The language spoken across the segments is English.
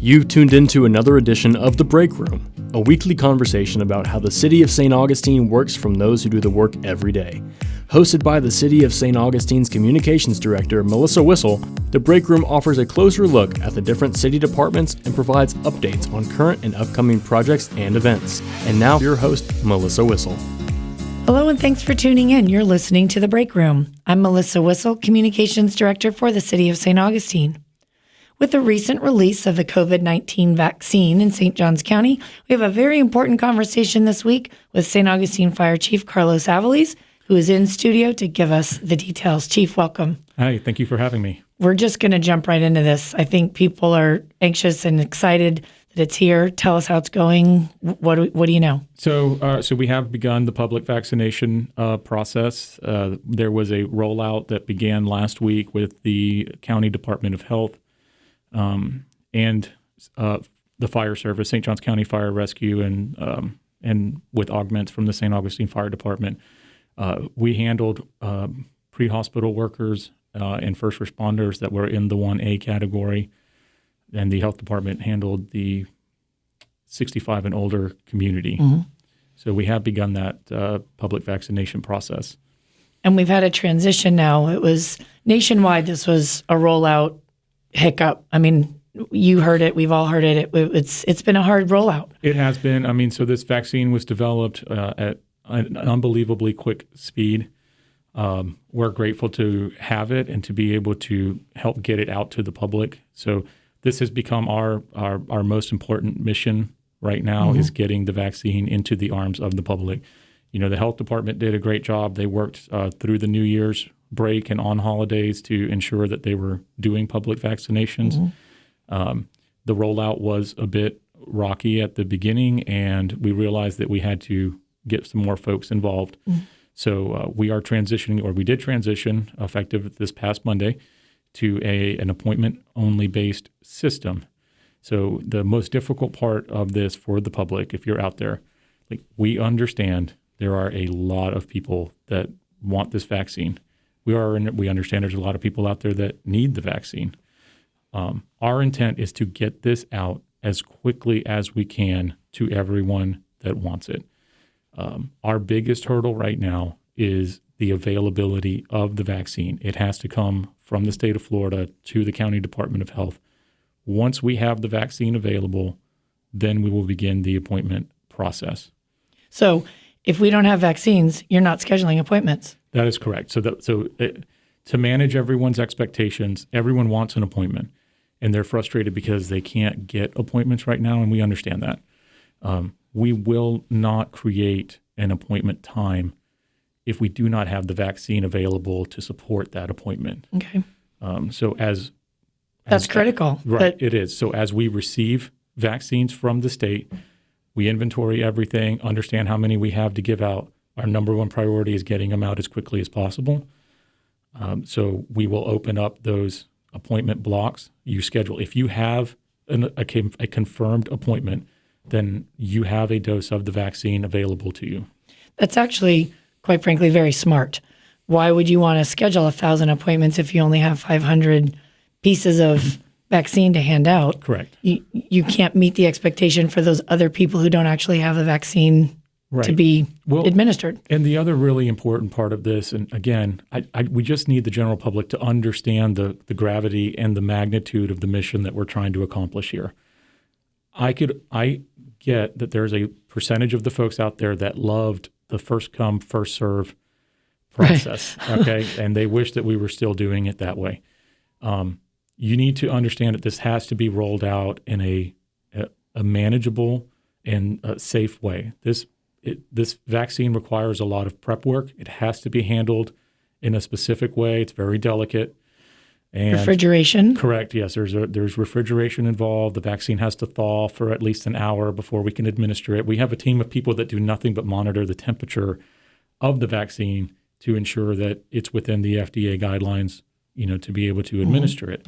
You've tuned into another edition of The Break Room, a weekly conversation about how the City of St. Augustine works from those who do the work every day. Hosted by the City of St. Augustine's Communications Director, Melissa Wissel, The Break Room offers a closer look at the different city departments and provides updates on current and upcoming projects and events. And now, your host, Melissa Wissel. Hello and thanks for tuning in. You're listening to The Break Room. I'm Melissa Wissel, Communications Director for the City of St. Augustine. With the recent release of the COVID-19 vaccine in St. Johns County, we have a very important conversation this week with St. Augustine Fire Chief Carlos Aviles, who is in studio to give us the details. Chief, welcome. Hi, thank you for having me. We're just going to jump right into this. I think people are anxious and excited that it's here. Tell us how it's going. What do you know? So we have begun the public vaccination process. There was a rollout that began last week with the County Department of Health and the fire service, St. Johns County Fire Rescue, and with augments from the St. Augustine Fire Department. We handled pre-hospital workers and first responders that were in the 1A category, and the health department handled the 65 and older community. Mm-hmm. So we have begun that public vaccination process. And we've had a transition now. It was nationwide. This was a rollout hiccup. I mean, you heard it. We've all heard it. It's been a hard rollout. It has been. I mean, so this vaccine was developed at an unbelievably quick speed. We're grateful to have it and to be able to help get it out to the public. So this has become our most important mission right now, is getting the vaccine into the arms of the public. You know, the health department did a great job. They worked through the New Year's break and on holidays to ensure that they were doing public vaccinations. The rollout was a bit rocky at the beginning, and we realized that we had to get some more folks involved. So we are transitioning, or we did transition effective this past Monday, to an appointment-only based system. So the most difficult part of this for the public, if you're out there, like, we understand there are a lot of people that want this vaccine. We understand there's a lot of people out there that need the vaccine. Our intent is to get this out as quickly as we can to everyone that wants it. Our biggest hurdle right now is the availability of the vaccine. It has to come from the state of Florida to the County Department of Health. Once we have the vaccine available, then we will begin the appointment process. So if we don't have vaccines, you're not scheduling appointments. That is correct. To manage everyone's expectations, everyone wants an appointment, and they're frustrated because they can't get appointments right now, and we understand that. We will not create an appointment time if we do not have the vaccine available to support that appointment. Okay. That's critical. Right, it is. So as we receive vaccines from the state, we inventory everything, understand how many we have to give out. Our number one priority is getting them out as quickly as possible. So we will open up those appointment blocks. You schedule. If you have a confirmed appointment, then you have a dose of the vaccine available to you. That's actually, quite frankly, very smart. Why would you want to schedule 1,000 appointments if you only have 500 pieces of vaccine to hand out? Correct. You can't meet the expectation for those other people who don't actually have the vaccine to be administered. And the other really important part of this, and again, we just need the general public to understand the gravity and the magnitude of the mission that we're trying to accomplish here. I get that there's a percentage of the folks out there that loved the first come, first serve process, right. Okay? And they wish that we were still doing it that way. You need to understand that this has to be rolled out in a manageable and safe way. This vaccine requires a lot of prep work. It has to be handled in a specific way. It's very delicate. And refrigeration? Correct, yes. There's refrigeration involved. The vaccine has to thaw for at least an hour before we can administer it. We have a team of people that do nothing but monitor the temperature of the vaccine to ensure that it's within the FDA guidelines, to be able to administer it.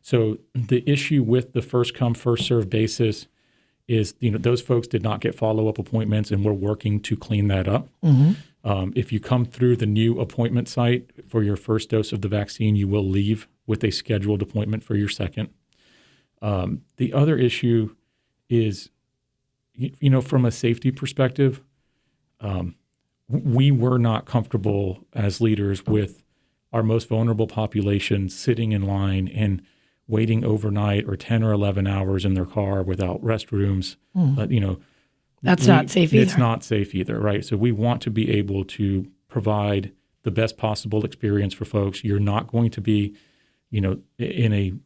So the issue with the first come, first serve basis is, those folks did not get follow-up appointments, and we're working to clean that up. If you come through the new appointment site for your first dose of the vaccine, you will leave with a scheduled appointment for your second. The other issue is, from a safety perspective, we were not comfortable as leaders with our most vulnerable population sitting in line and waiting overnight or 10 or 11 hours in their car without restrooms. That's not safe either. It's not safe either, right? So we want to be able to provide the best possible experience for folks. You're not going to be, in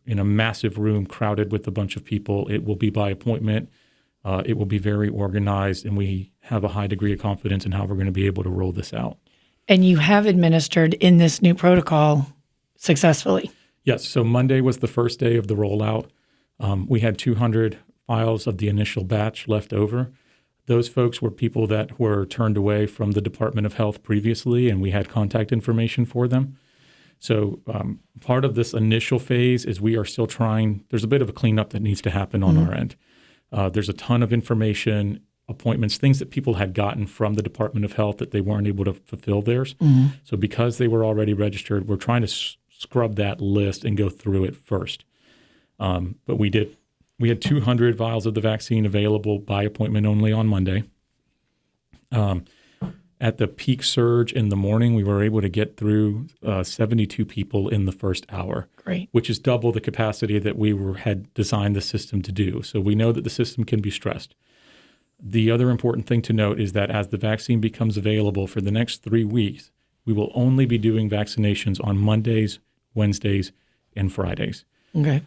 a massive room crowded with a bunch of people. It will be by appointment. It will be very organized, and we have a high degree of confidence in how we're going to be able to roll this out. And you have administered in this new protocol successfully. Yes. So Monday was the first day of the rollout. We had 200 files of the initial batch left over. Those folks were people that were turned away from the Department of Health previously, and we had contact information for them. So part of this initial phase is we are still trying. There's a bit of a cleanup that needs to happen on our end. There's a ton of information, appointments, things that people had gotten from the Department of Health that they weren't able to fulfill theirs. So because they were already registered, we're trying to scrub that list and go through it first. But we did. We had 200 vials of the vaccine available by appointment only on Monday. At the peak surge in the morning, we were able to get through 72 people in the first hour. Great. Which is double the capacity that we had designed the system to do. So we know that the system can be stressed. The other important thing to note is that as the vaccine becomes available for the next 3 weeks, we will only be doing vaccinations on Mondays, Wednesdays, and Fridays. Okay.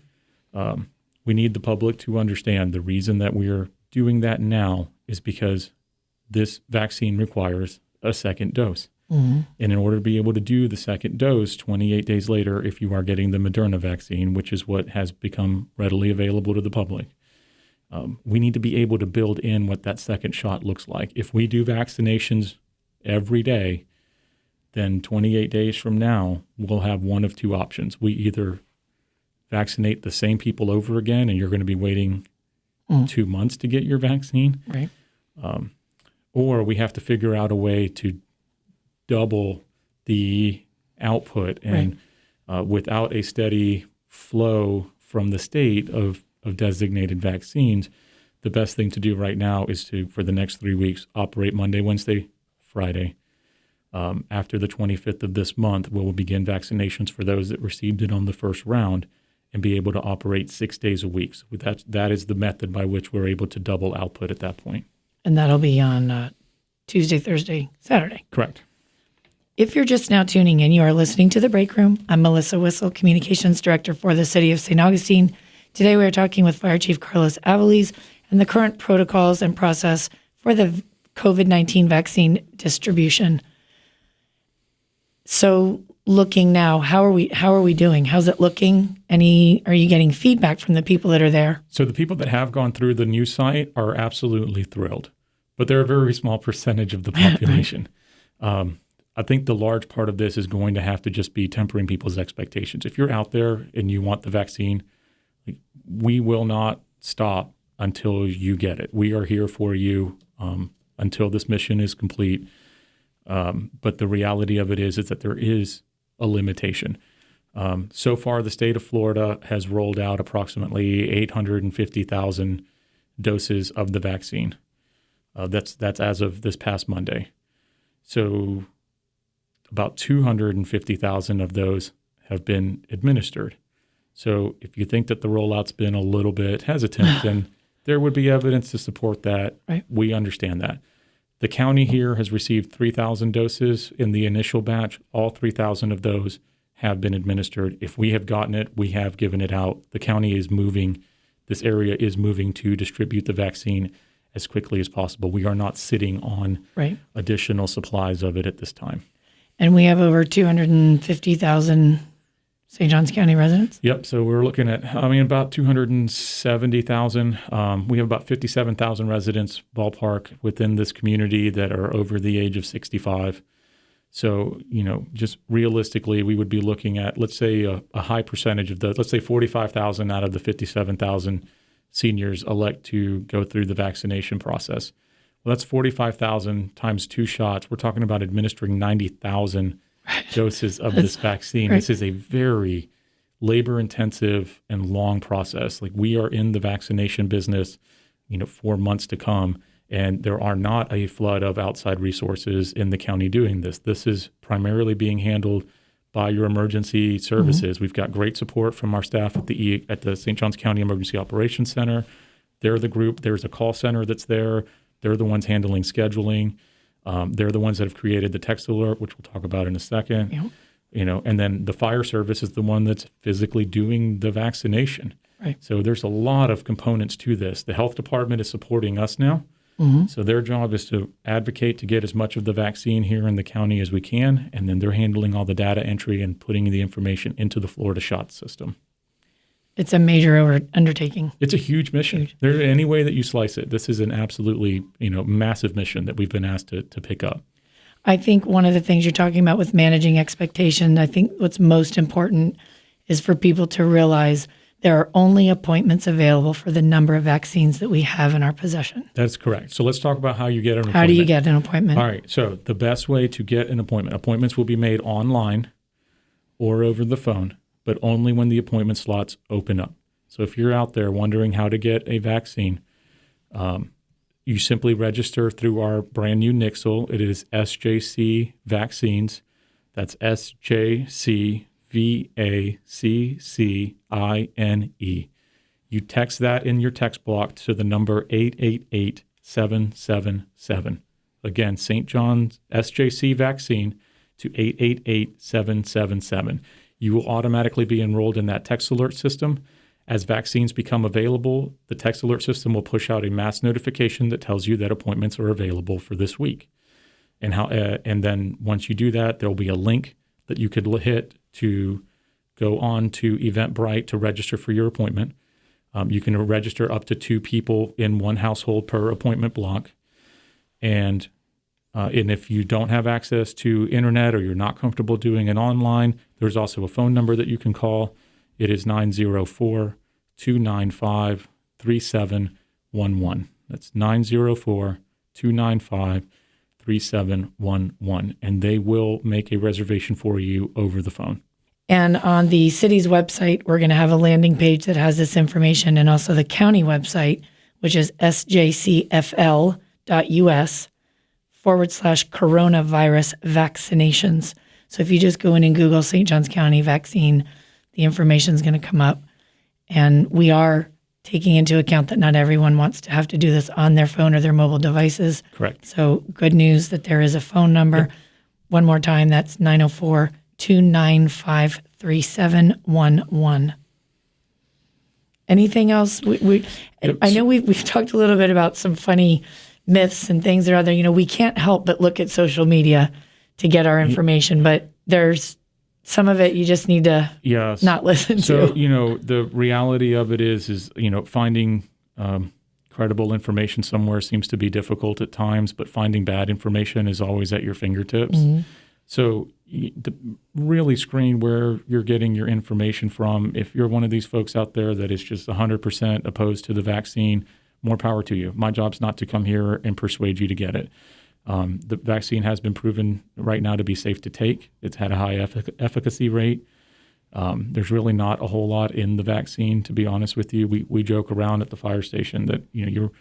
We need the public to understand the reason that we are doing that now is because this vaccine requires a second dose. And in order to be able to do the second dose 28 days later, if you are getting the Moderna vaccine, which is what has become readily available to the public, we need to be able to build in what that second shot looks like. If we do vaccinations every day, then 28 days from now, we'll have one of two options. We either vaccinate the same people over again, and you're going to be waiting 2 months to get your vaccine. Right. Or we have to figure out a way to double the output. And without a steady flow from the state of designated vaccines, the best thing to do right now is to, for the next 3 weeks, operate Monday, Wednesday, Friday. After the 25th of this month, we'll begin vaccinations for those that received it on the first round and be able to operate 6 days a week. So that is the method by which we're able to double output at that point. And that'll be on Tuesday, Thursday, Saturday. Correct. If you're just now tuning in, you are listening to The Break Room. I'm Melissa Whistle, Communications Director for the City of St. Augustine. Today we are talking with Fire Chief Carlos Aviles and the current protocols and process for the COVID-19 vaccine distribution. So looking now, how are we doing? How's it looking? Are you getting feedback from the people that are there? So the people that have gone through the new site are absolutely thrilled, but they're a very small percentage of the population. I think the large part of this is going to have to just be tempering people's expectations. If you're out there and you want the vaccine, we will not stop until you get it. We are here for you until this mission is complete. But the reality of it is that there is a limitation. So far, the state of Florida has rolled out approximately 850,000 doses of the vaccine. That's as of this past Monday. So about 250,000 of those have been administered. So if you think that the rollout's been a little bit hesitant, then there would be evidence to support that. Right. We understand that. The county here has received 3,000 doses in the initial batch. All 3,000 of those have been administered. If we have gotten it, we have given it out. The county is moving. This area is moving to distribute the vaccine as quickly as possible. We are not sitting on additional supplies of it at this time. And we have over 250,000 St. Johns County residents? Yep. So we're looking at, about 270,000. We have about 57,000 residents, ballpark, within this community that are over the age of 65. So, just realistically, we would be looking at, let's say, a high percentage of those, let's say 45,000 out of the 57,000 seniors elect to go through the vaccination process. Well, that's 45,000 times 2 shots. We're talking about administering 90,000 doses of this vaccine. Right. This is a very labor-intensive and long process. Like, we are in the vaccination business, for months to come, and there are not a flood of outside resources in the county doing this. This is primarily being handled by your emergency services. We've got great support from our staff at the St. Johns County Emergency Operations Center. They're the group. There's a call center that's there. They're the ones handling scheduling. They're the ones that have created the text alert, which we'll talk about in a second. Yep. And then the fire service is the one that's physically doing the vaccination. Right. So there's a lot of components to this. The health department is supporting us now. So their job is to advocate to get as much of the vaccine here in the county as we can, and then they're handling all the data entry and putting the information into the Florida Shot system. It's a major undertaking. It's a huge mission. There, any way that you slice it, this is an absolutely massive mission that we've been asked to pick up. I think one of the things you're talking about with managing expectation, I think what's most important is for people to realize there are only appointments available for the number of vaccines that we have in our possession. That's correct. So let's talk about how you get an appointment. How do you get an appointment? All right. So the best way to get an appointment, appointments will be made online or over the phone, but only when the appointment slots open up. So if you're out there wondering how to get a vaccine, you simply register through our brand new Nixle. It is SJC Vaccines. That's SJCVACCINE. You text that in your text block to the number 888-777. Again, St. John's SJC Vaccine to 888-777. You will automatically be enrolled in that text alert system. As vaccines become available, the text alert system will push out a mass notification that tells you that appointments are available for this week. And then once you do that, there will be a link that you could hit to go on to Eventbrite to register for your appointment. You can register up to 2 people in one household per appointment block. And if you don't have access to internet or you're not comfortable doing it online, there's also a phone number that you can call. It is 904-295-3711. That's 904-295-3711. And they will make a reservation for you over the phone. And on the city's website, we're going to have a landing page that has this information, and also the county website, which is sjcfl.us/coronavirus vaccinations. So if you just go in and Google St. Johns County vaccine, the information is going to come up. And we are taking into account that not everyone wants to have to do this on their phone or their mobile devices. Correct. So good news that there is a phone number. Yep. One more time, that's 904-295-3711. Anything else? I know we've talked a little bit about some funny myths and things that are out there. We can't help but look at social media to get our information, but there's some of it you just need to not listen to. So, the reality of it is finding credible information somewhere seems to be difficult at times, but finding bad information is always at your fingertips. Mm-hmm. So really screen where you're getting your information from. If you're one of these folks out there that is just 100% opposed to the vaccine, more power to you. My job's not to come here and persuade you to get it. The vaccine has been proven right now to be safe to take. It's had a high efficacy rate. There's really not a whole lot in the vaccine, to be honest with you. We joke around at the fire station that you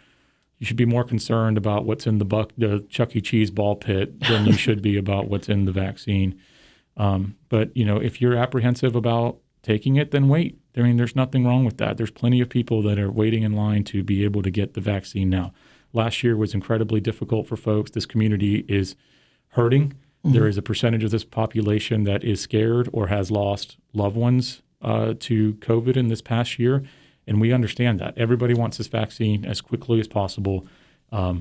should be more concerned about what's in the Chuck E. Cheese ball pit than you should be about what's in the vaccine. But if you're apprehensive about taking it, then wait. There's nothing wrong with that. There's plenty of people that are waiting in line to be able to get the vaccine now. Last year was incredibly difficult for folks. This community is hurting. Mm-hmm. There is a percentage of this population that is scared or has lost loved ones to COVID in this past year, and we understand that. Everybody wants this vaccine as quickly as possible.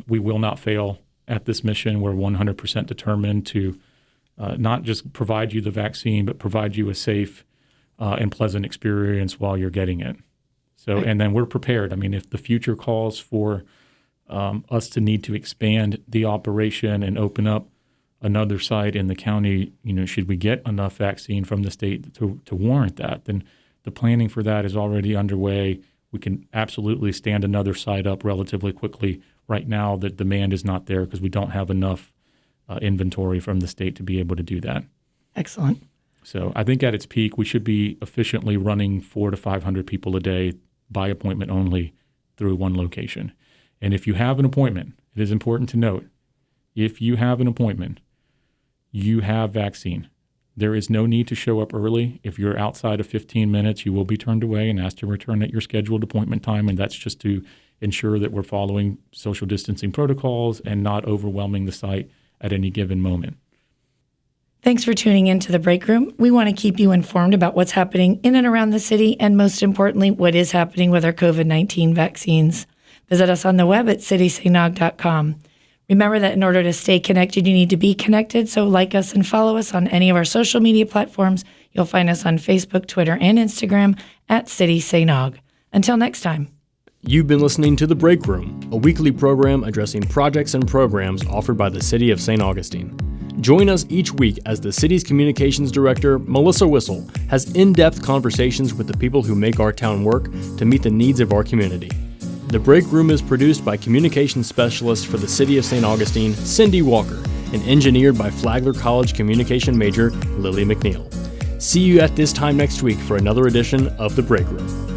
We will not fail at this mission. We're 100% determined to not just provide you the vaccine, but provide you a safe and pleasant experience while you're getting it. So, right. And then we're prepared. If the future calls for us to need to expand the operation and open up another site in the county, should we get enough vaccine from the state to warrant that, then the planning for that is already underway. We can absolutely stand another site up relatively quickly. Right now, the demand is not there because we don't have enough inventory from the state to be able to do that. Excellent. So I think at its peak, we should be efficiently running 400 to 500 people a day by appointment only through one location. And if you have an appointment, it is important to note, if you have an appointment, you have vaccine. There is no need to show up early. If you're outside of 15 minutes, you will be turned away and asked to return at your scheduled appointment time. And that's just to ensure that we're following social distancing protocols and not overwhelming the site at any given moment. Thanks for tuning in to the Break Room. We want to keep you informed about what's happening in and around the city, and most importantly, what is happening with our COVID-19 vaccines. Visit us on the web at citysanog.com. Remember that in order to stay connected, you need to be connected, so like us and follow us on any of our social media platforms. You'll find us on Facebook, Twitter, and Instagram at CitySanog. Until next time. You've been listening to The Break Room, a weekly program addressing projects and programs offered by the City of St. Augustine. Join us each week as the city's communications director, Melissa Wissel, has in-depth conversations with the people who make our town work to meet the needs of our community. The Break Room is produced by communications specialist for the City of St. Augustine, Cindy Walker, and engineered by Flagler College communication major, Lily McNeil. See you at this time next week for another edition of The Break Room.